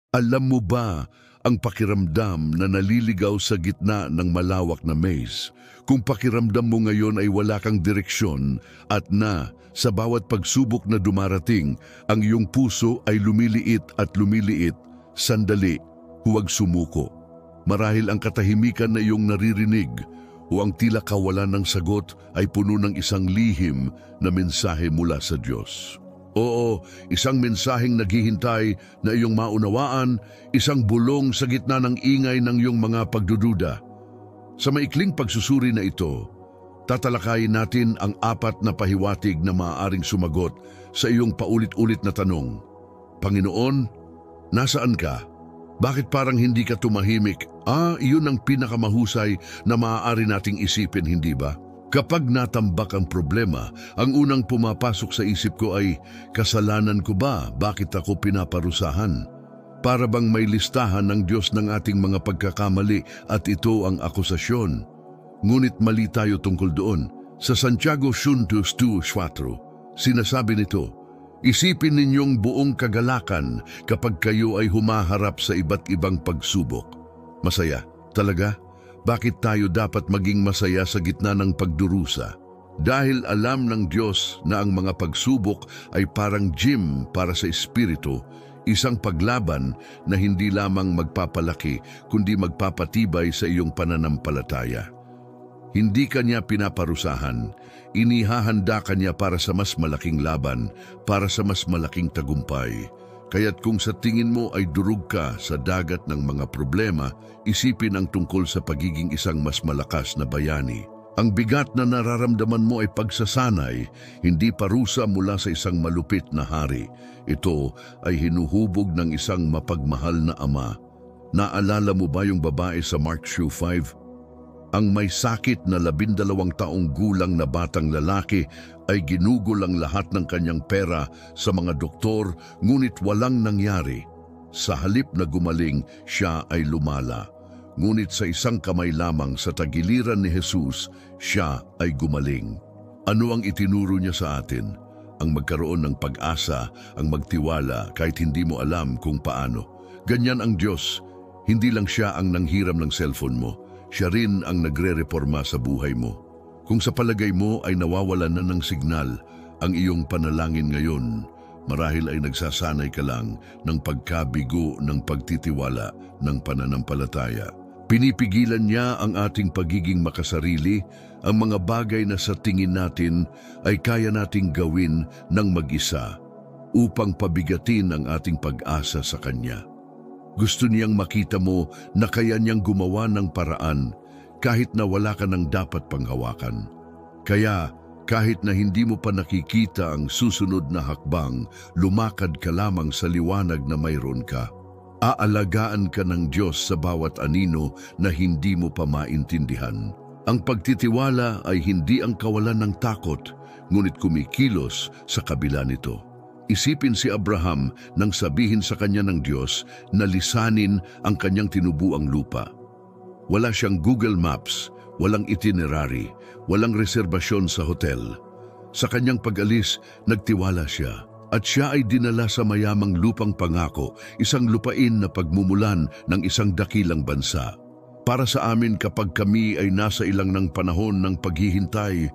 Alam mo ba ang pakiramdam na naliligaw sa gitna ng malawak na maze? Kung pakiramdam mo ngayon ay wala kang direksyon at sa bawat pagsubok na dumarating, ang iyong puso ay lumiliit at lumiliit, sandali, huwag sumuko. Marahil ang katahimikan na iyong naririnig o ang tila kawalan ng sagot ay puno ng isang lihim na mensahe mula sa Diyos. Oo, isang mensaheng naghihintay na iyong maunawaan, isang bulong sa gitna ng ingay ng iyong mga pagdududa. Sa maikling pagsusuri na ito, tatalakayin natin ang 4 na pahiwatig na maaaring sumagot sa iyong paulit-ulit na tanong. Panginoon, nasaan ka? Bakit parang hindi ka tumahimik? Iyon ang pinakamahusay na maaari nating isipin, hindi ba? Kapag natambak ang problema, ang unang pumapasok sa isip ko ay, kasalanan ko ba? Bakit ako pinaparusahan? Para bang may listahan ng Diyos ng ating mga pagkakamali at ito ang akusasyon. Ngunit mali tayo tungkol doon. Sa Santiago 1:2-4, sinasabi nito, isipin ninyong buong kagalakan kapag kayo ay humaharap sa iba't ibang pagsubok. Masaya, talaga? Bakit tayo dapat maging masaya sa gitna ng pagdurusa? Dahil alam ng Diyos na ang mga pagsubok ay parang gym para sa espiritu, isang paglaban na hindi lamang magpapalaki kundi magpapatibay sa iyong pananampalataya. Hindi kanya pinaparusahan, inihahanda kanya para sa mas malaking laban, para sa mas malaking tagumpay. Kaya't kung sa tingin mo ay durog ka sa dagat ng mga problema, isipin ang tungkol sa pagiging isang mas malakas na bayani. Ang bigat na nararamdaman mo ay pagsasanay, hindi parusa mula sa isang malupit na hari. Ito ay hinuhubog ng isang mapagmahal na ama. Naalala mo ba yung babae sa Mark 5? Ang may sakit na 12 taong gulang na batang lalaki ay ginugol ang lahat ng kanyang pera sa mga doktor, ngunit walang nangyari. Sa halip na gumaling, siya ay lumala. Ngunit sa isang kamay lamang sa tagiliran ni Jesus, siya ay gumaling. Ano ang itinuro niya sa atin? Ang magkaroon ng pag-asa, ang magtiwala kahit hindi mo alam kung paano. Ganyan ang Diyos. Hindi lang siya ang nanghiram ng cellphone mo. Siya rin ang nagre-reforma sa buhay mo. Kung sa palagay mo ay nawawalan na ng signal ang iyong panalangin ngayon, marahil ay nagsasanay ka lang ng pagkabigo ng pagtitiwala ng pananampalataya. Pinipigilan niya ang ating pagiging makasarili, ang mga bagay na sa tingin natin ay kaya nating gawin ng mag-isa upang pabigatin ang ating pag-asa sa Kanya. Gusto niyang makita mo na kaya niyang gumawa ng paraan kahit na wala ka ng dapat panghawakan. Kaya kahit na hindi mo pa nakikita ang susunod na hakbang, lumakad ka lamang sa liwanag na mayroon ka. Aalagaan ka ng Diyos sa bawat anino na hindi mo pa maintindihan. Ang pagtitiwala ay hindi ang kawalan ng takot, ngunit kumikilos sa kabila nito. Isipin si Abraham nang sabihin sa kanya ng Diyos na lisanin ang kanyang tinubuang lupa. Wala siyang Google Maps, walang itinerary, walang reserbasyon sa hotel. Sa kanyang pag-alis, nagtiwala siya. At siya ay dinala sa mayamang lupang pangako, isang lupain na pagmumulan ng isang dakilang bansa. Para sa amin kapag kami ay nasa ilang ng panahon ng paghihintay,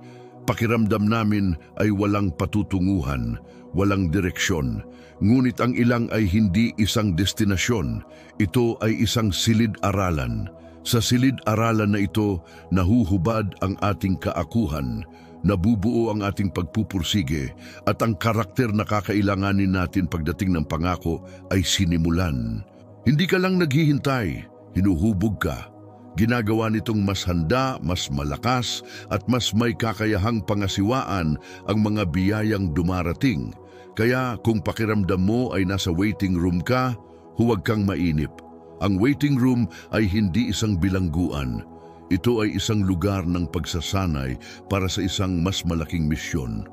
pakiramdam namin ay walang patutunguhan, walang direksyon. Ngunit ang ilang ay hindi isang destinasyon, ito ay isang silid-aralan. Sa silid-aralan na ito, nahuhubad ang ating kaakuhan, nabubuo ang ating pagpupursige, at ang karakter na kakailanganin natin pagdating ng pangako ay sinimulan. Hindi ka lang naghihintay, hinuhubog ka. Ginagawa nitong mas handa, mas malakas, at mas may kakayahang pangasiwaan ang mga biyayang dumarating. Kaya kung pakiramdam mo ay nasa waiting room ka, huwag kang mainip. Ang waiting room ay hindi isang bilangguan. Ito ay isang lugar ng pagsasanay para sa isang mas malaking misyon.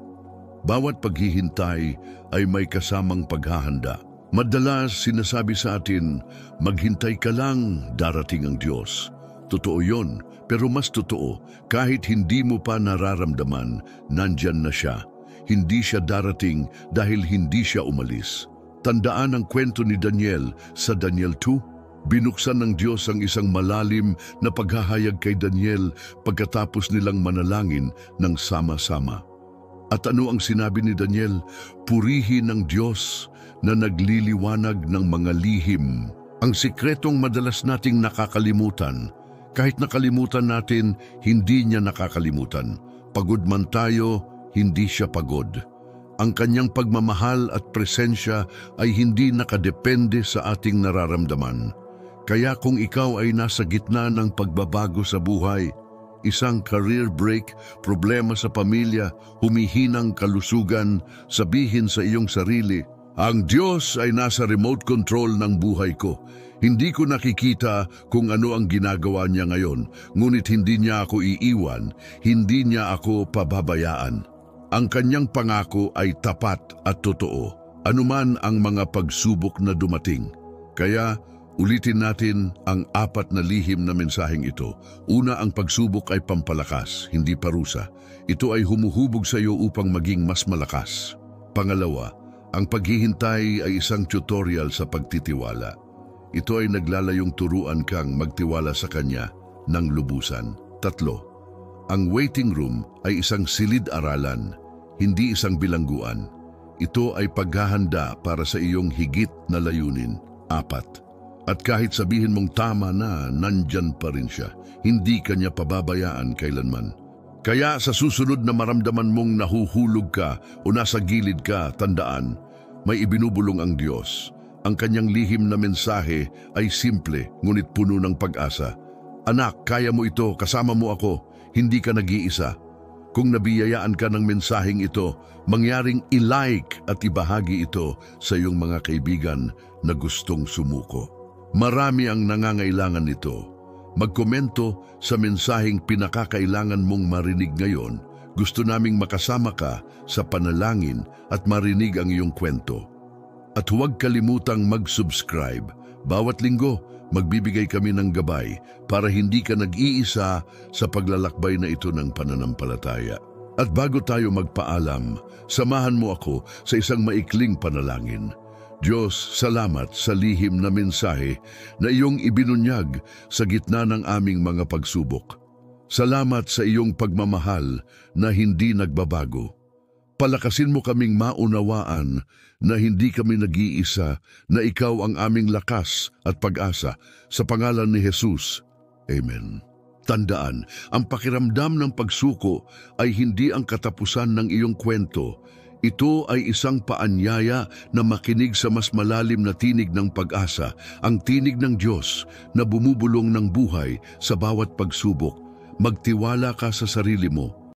Bawat paghihintay ay may kasamang paghahanda. Madalas sinasabi sa atin, maghintay ka lang, darating ang Diyos. Totoo yon, pero mas totoo, kahit hindi mo pa nararamdaman, nandyan na siya. Hindi siya darating dahil hindi siya umalis. Tandaan ang kwento ni Daniel sa Daniel 2. Binuksan ng Diyos ang isang malalim na paghahayag kay Daniel pagkatapos nilang manalangin ng sama-sama. At ano ang sinabi ni Daniel? Purihin ng Diyos na nagliliwanag ng mga lihim. Ang sikretong madalas nating nakakalimutan. Kahit nakalimutan natin, hindi niya nakakalimutan. Pagod man tayo, hindi siya pagod. Ang kanyang pagmamahal at presensya ay hindi nakadepende sa ating nararamdaman. Kaya kung ikaw ay nasa gitna ng pagbabago sa buhay, isang career break, problema sa pamilya, humihinang kalusugan, sabihin sa iyong sarili, ang Diyos ay nasa remote control ng buhay ko. Hindi ko nakikita kung ano ang ginagawa niya ngayon, ngunit hindi niya ako iiwan, hindi niya ako pababayaan. Ang kanyang pangako ay tapat at totoo, anuman ang mga pagsubok na dumating. Kaya, ulitin natin ang 4 na lihim na mensaheng ito. Una, ang pagsubok ay pampalakas, hindi parusa. Ito ay humuhubog sa iyo upang maging mas malakas. Pangalawa, ang paghihintay ay isang tutorial sa pagtitiwala. Ito ay naglalayong turuan kang magtiwala sa Kanya ng lubusan. 3, ang waiting room ay isang silid-aralan, hindi isang bilangguan. Ito ay paghahanda para sa iyong higit na layunin. 4, at kahit sabihin mong tama na, nandyan pa rin siya. Hindi Kanya pababayaan kailanman. Kaya sa susunod na maramdaman mong nahuhulog ka o nasa gilid ka, tandaan, may ibinubulong ang Diyos. Ang kanyang lihim na mensahe ay simple ngunit puno ng pag-asa. Anak, kaya mo ito, kasama mo ako, hindi ka nag-iisa. Kung nabiyayaan ka ng mensaheng ito, mangyaring i-like at ibahagi ito sa iyong mga kaibigan na gustong sumuko. Marami ang nangangailangan nito. Magkomento sa mensaheng pinakakailangan mong marinig ngayon. Gusto naming makasama ka sa panalangin at marinig ang iyong kwento. At huwag kalimutang mag-subscribe. Bawat linggo, magbibigay kami ng gabay para hindi ka nag-iisa sa paglalakbay na ito ng pananampalataya. At bago tayo magpaalam, samahan mo ako sa isang maikling panalangin. Diyos, salamat sa lihim na mensahe na iyong ibinunyag sa gitna ng aming mga pagsubok. Salamat sa iyong pagmamahal na hindi nagbabago. Palakasin mo kaming maunawaan na hindi kami nag-iisa, na ikaw ang aming lakas at pag-asa. Sa pangalan ni Jesus. Amen. Tandaan, ang pakiramdam ng pagsuko ay hindi ang katapusan ng iyong kwento. Ito ay isang paanyaya na makinig sa mas malalim na tinig ng pag-asa, ang tinig ng Diyos na bumubulong ng buhay sa bawat pagsubok. Magtiwala ka sa sarili mo.